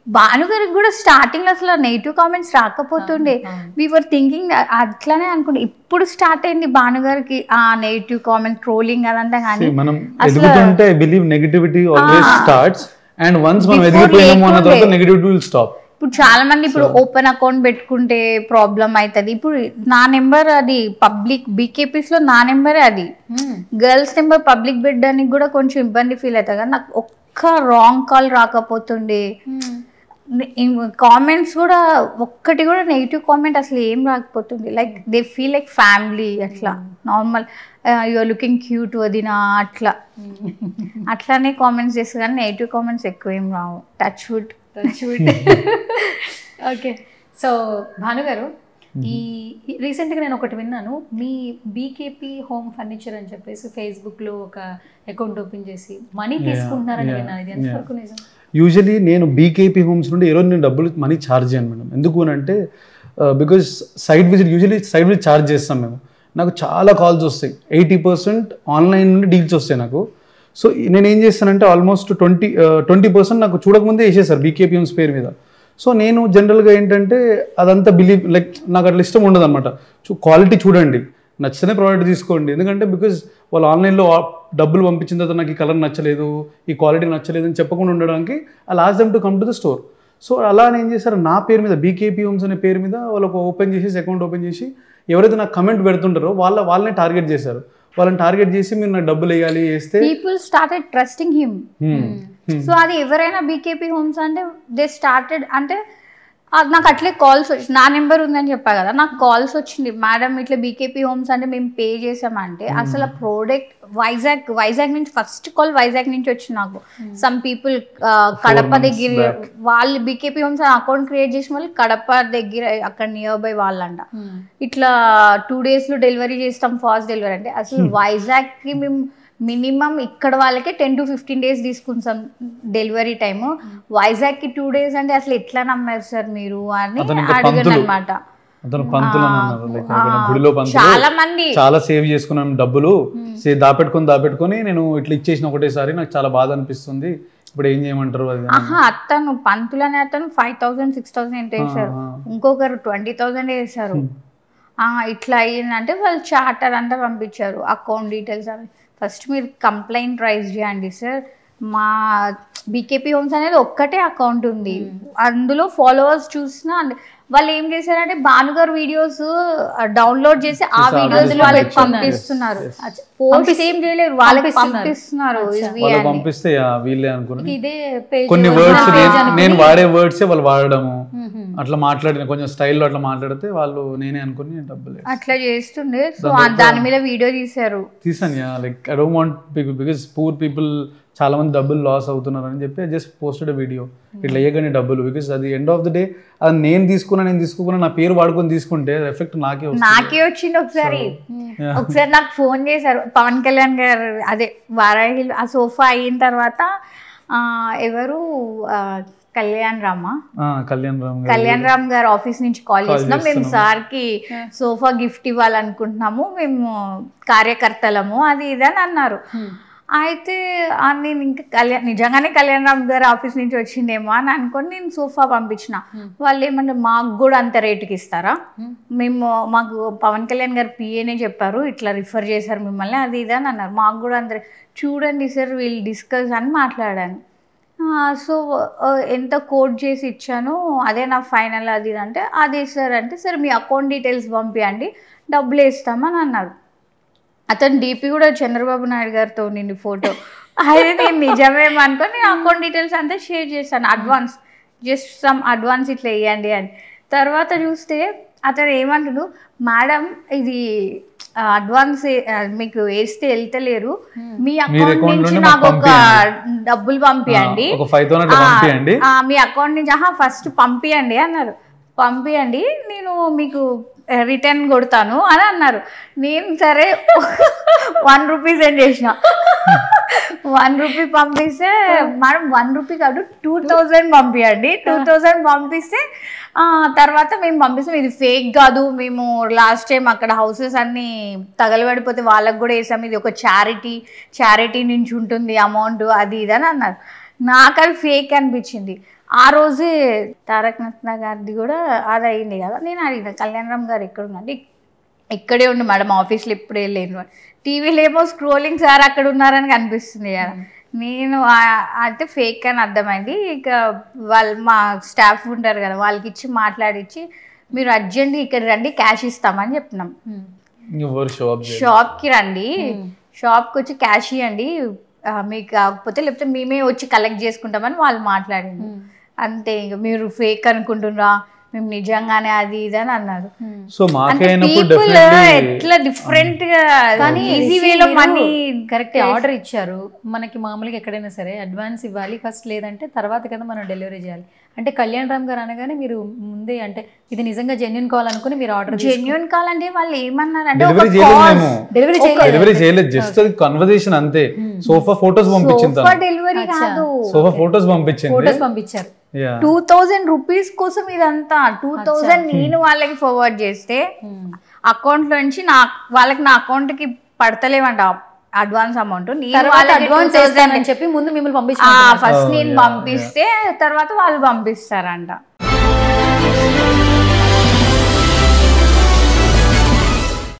భానుగారికి కూడా స్టార్టింగ్ లో అసలు నెగిటివ్ కామెంట్స్ రాకపోతుండే. వీఆర్ థింకింగ్ అట్లానే అనుకుంటే ఇప్పుడు స్టార్ట్ అయింది భానుగారికి ఆ నెగిటివ్ కామెంట్ ట్రోలింగ్ అదంతా. కానీ మనం ఎదుగుతుంటే I believe negativity always starts and once మనం ఎదిగిపోయాము అన్న తర్వాత నెగటివిటీ విల్ స్టాప్. ఇప్పుడు చాలా మంది ఇప్పుడు ఓపెన్ అకౌంట్ పెట్టుకుంటే ప్రాబ్లం అవుతుంది. ఇప్పుడు నా నెంబర్ అది పబ్లిక్ బీకేపీస్ లో నా నెంబరే అది గర్ల్స్ నెంబర్ పబ్లిక్ పెట్టడానికి కూడా కొంచెం ఇబ్బంది ఫీల్ అవుతుంది. కానీ నాకు ఒక్క రాంగ్ కాల్ రాకపోతుండే, కామెంట్స్ కూడా ఒక్కటి కూడా నెగిటివ్ కామెంట్ అసలు ఏం రాకపోతుంది. Like they feel like family అట్లా నార్మల్ యూఆర్ లుకింగ్ క్యూట్ వదినా అట్లానే కామెంట్స్ చేస్తారు. కానీ నెగిటివ్ కామెంట్స్ ఎక్కువ ఏం రావు. Touch wood. ఓకే. సో భానుగారు, ఈ రీసెంట్గా నేను ఒకటి విన్నాను, మీ బీకేపీ హోమ్ ఫర్నిచర్ అని చెప్పేసి ఫేస్బుక్లో ఒక అకౌంట్ ఓపెన్ చేసి మనీ తీసుకుంటున్నారని విన్నాను. ఇది ఎంతవరకు నిజం? యూజువలీ నేను బీకేపీ హోమ్స్ నుండి ఈరోజు నేను డబ్బులు మనీ ఛార్జ్ చేయను మేడం. ఎందుకు అని అంటే because site visit usually site visit charge చేస్తాం మేము. నాకు చాలా కాల్స్ వస్తాయి, 80% ఆన్లైన్ నుండి డీల్స్ వస్తాయి నాకు. సో నేను ఏం చేస్తానంటే ఆల్మోస్ట్ 20% నాకు చూడకముందే వేసేసారు బీకేపీ హోమ్స్ పేరు మీద. సో నేను జనరల్గా ఏంటంటే అదంతా బిలీవ్ లైక్ నాకు అట్లా ఇష్టం ఉండదు అనమాట. క్వాలిటీ చూడండి, నచ్చితేనే ప్రోడక్ట్ తీసుకోండి. ఎందుకంటే బికాజ్ వాళ్ళు ఆన్లైన్లో డబ్బులు పంపించిన తర్వాత నాకు ఈ కలర్ నచ్చలేదు, ఈ క్వాలిటీ నచ్చలేదు అని చెప్పకుండా ఉండడానికి I last them to come to the store. So అలా నేను చేశారు నా పేరు మీద బీకేపీ హోమ్స్ అనే పేరు మీద వాళ్ళకు ఓపెన్ చేసేసి అకౌంట్ ఓపెన్ చేసి ఎవరైతే నాకు కమెంట్ పెడుతుంటారో వాళ్ళని టార్గెట్ చేశారు. వాళ్ళని టార్గెట్ చేసి మీరు నాకు డబ్బులు వేయాలి వేస్తే people started trusting him. So అది ఎవరైనా బీకేపీ హోమ్స్ అంటే దే స్టార్టెడ్ అంటే నాకు అట్లే కాల్స్ వచ్చి నా నెంబర్ ఉందని చెప్పా కదా, నాకు కాల్స్ వచ్చింది, మేడం ఇట్లా బీకేపీ హోమ్స్ అంటే మేము పే చేసామంటే అసలు ప్రోడక్ట్ వైజాగ్ నుంచి ఫస్ట్ కాల్ వైజాగ్ నుంచి వచ్చింది నాకు. సమ్ పీపుల్ కడప దగ్గర వాళ్ళు బీకేపీ హోమ్స్ అకౌంట్ క్రియేట్ చేసిన వాళ్ళు కడప దగ్గర అక్కడ నియర్ బై వాళ్ళంట. ఇట్లా 2 days లో డెలివరీ చేస్తాం, ఫాస్ట్ డెలివరీ అంటే అసలు వైజాగ్కి మేము మినిమం ఇక్కడ వాళ్ళకే 10 to 15 days తీసుకుంటాం డెలివరీ టైము. వైజాగ్కి 2 days అంటే అసలు ఎట్లా నమ్మారు సార్ మీరు అని అడిగాను అనమాట. చాలా మంది చాలా సేవ్ చేసుకున్నాను డబ్బులు, దాపెట్టుకొని నేను ఇట్లా ఇచ్చేసిన ఒకటేసారి నాకు చాలా బాధ అనిపిస్తుంది, ఇప్పుడు ఏం చేయమంటారు అది. అతను పంతులు అనే అతను 5,000 6,000 ఎంత వేసారు, ఇంకొకరు 20,000 వేసారు. ఇట్లా అయ్యిందంటే వాళ్ళు చార్టర్ అంతా పంపించారు, అకౌంట్ డీటెయిల్స్ అవి. ఫస్ట్ మీరు కంప్లైంట్ రైజ్ చేయండి సార్, మా బీకేపీ హోమ్స్ అనేది ఒక్కటే అకౌంట్ ఉంది, అందులో ఫాలోవర్స్ చూసినా వాళ్ళు ఏం చేశారంటే భానుగారు వీడియోస్ డౌన్లోడ్ చేసి ఆ వీడియోస్ వాళ్ళకి పంపిస్తున్నారు. పోస్ట్ ఏం చేయలేరు, వాళ్ళకి పంపిస్తున్నారు. పంపిస్తే వీళ్ళే అనుకుని కొన్ని వర్డ్స్ నేను వాడే వర్డ్స్ వాళ్ళు వాడడము, అట్లా మాట్లాడిన కొంచెం స్టైల్లో అట్లా మాట్లాడితే వాళ్ళు నేనే అనుకుని డబ్బులు అట్లా చేస్తుండే. సో దాని మీద వీడియో తీసాను. Like I don't want because poor people చాలా మంది డబ్బులు లాస్ అవుతున్నారు అని చెప్పి జస్ట్ పోస్టెడ్ వీడియో ఇట్లా వేయగానే డబ్బులు. బికాస్ అది ఎండ్ ఆఫ్ ద డే అది నేను తీసుకోకుండా నా పేరు వాడుకొని తీసుకుంటే ఎఫెక్ట్ నాకే వచ్చింది. ఒకసారి నాకు ఫోన్ చేశారు పవన్ కళ్యాణ్ గారు, అదే వారాహి ఆ సోఫా అయిన తర్వాత ఎవరు కళ్యాణ్ రామ్ గారు ఆఫీస్ నుంచి కాల్ చేసినాం, మేము సార్కి సోఫా గిఫ్ట్ ఇవ్వాలనుకుంటున్నాము, మేము కార్యకర్తలము అది ఇది అని అన్నారు. అయితే నేను ఇంకా నిజంగానే కళ్యాణ్ రామ్ గారు ఆఫీస్ నుంచి వచ్చిందేమో అని అనుకొని నేను సోఫా పంపించిన. వాళ్ళు ఏమంటే మాకు కూడా అంత రేటుకి ఇస్తారా, మాకు పవన్ కళ్యాణ్ గారు పిఏనే చెప్పారు, ఇట్లా రిఫర్ చేశారు మిమ్మల్ని అది ఇది అని అన్నారు. మాకు కూడా అంత చూడండి సార్ వీళ్ళు డిస్కస్ అని మాట్లాడాను. సో ఎంత కోట్ చేసి ఇచ్చాను, అదే నా ఫైనల్ అది అంటే అదే సార్ అంటే సరే మీ అకౌంట్ డీటెయిల్స్ పంపించండి డబ్బులు వేస్తామని అన్నారు. అతను డీపీ కూడా చంద్రబాబు నాయుడు గారితో ఉండింది ఫోటో. అయితే నేను నిజమేమనుకొని నేను అకౌంట్ డీటెయిల్స్ అంతా షేర్ చేశాను, అడ్వాన్స్ జస్ట్ సమ్ అడ్వాన్స్ ఇట్లా వేయండి అని. తర్వాత చూస్తే అతను ఏమంటాడు, మేడం ఇది అడ్వాన్స్ మీకు వేస్తే వెళ్తలేరు, మీ అకౌంట్ నుంచి నాకు ఒక డబ్బులు పంపియండి, మీ అకౌంట్ నుంచి ఫస్ట్ పంపియండి అన్నారు. పంపియండి నేను మీకు రిటర్న్ కొడతాను అని అన్నారు. నేను సరే 1 rupee సెండ్ చేసిన. 1 rupee పంపిస్తే మేడం 1 rupee కాదు 2,000 పంపించండి, 2,000 పంపిస్తే తర్వాత మేము పంపిస్తాం, ఇది ఫేక్ కాదు, మేము లాస్ట్ టైం అక్కడ హౌసెస్ అన్నీ తగలబడిపోతే వాళ్ళకు కూడా వేసాం, ఇది ఒక చారిటీ నుంచి ఉంటుంది అమౌంట్ అది ఇది అని అన్నారు. నాకు అది ఫేక్ అనిపించింది. ఆ రోజే తారక రత్న గారిది కూడా అది అయింది కదా. నేను అడిగిన కళ్యాణ్ రామ్ గారు ఎక్కడ ఉందంటే ఇక్కడే ఉండి మేడం ఆఫీస్లో ఇప్పుడే లేను. టీవీలో ఏమో స్క్రోలింగ్ సార్ అక్కడ ఉన్నారని కనిపిస్తుంది కదా. నేను అయితే ఫేక్ అని అర్థమైంది. ఇక వాళ్ళు మా స్టాఫ్ ఉంటారు కదా వాళ్ళకి ఇచ్చి మాట్లాడించి మీరు అర్జెంట్ ఇక్కడ రండి క్యాష్ ఇస్తామని చెప్పినాం. షాప్కి రండి, షాప్కి వచ్చి క్యాష్ ఇవ్వండి మీకు కాకపోతే, లేకపోతే మేమే వచ్చి కలెక్ట్ చేసుకుంటామని వాళ్ళు మాట్లాడింది. అంతే, ఇంక మీరు ఫేక్ అనుకుంటున్నారా మేము నిజంగానే అది ఇది అని అన్నారు. సో ఎట్లా డిఫరెంట్ గా కానీ ఈజీ వేలో మనీ కరెక్ట్ ఆర్డర్ ఇచ్చారు. మనకి మామూలుగా ఎక్కడైనా సరే అడ్వాన్స్ ఇవ్వాలి ఫస్ట్, లేదంటే తర్వాత కదా మనం డెలివరీ చేయాలి. అంటే కళ్యాణ్ రామ్ గారు అనగానే మీరు ముందే అంటే ఇది నిజంగా జెన్యూన్ కాల్ అనుకుని మీరు ఆర్డర్ జెన్యూన్ కాల్ అంటే వాళ్ళు ఏమన్నారు అంటే డెలివరీ చేయలేదు, జస్ట్ కన్వర్సేషన్ అంతే. సోఫా ఫోటోస్ పంపించింది, డెలివరీ కాదు, సోఫా ఫోటోస్ పంపించారు. 2000 రూపీస్ కోసం ఇదంతా. 2000 నేను వాళ్ళకి ఫార్వర్డ్ చేస్తే అకౌంట్ లో నుంచి వాళ్ళకి నా అకౌంట్ కి పడతలేమంట అడ్వాన్స్ అమౌంట్. అడ్వాన్స్ చెప్పి ముందు మిమ్మల్ని ఫస్ట్ నేను పంపిస్తే తర్వాత వాళ్ళు పంపిస్తారంట.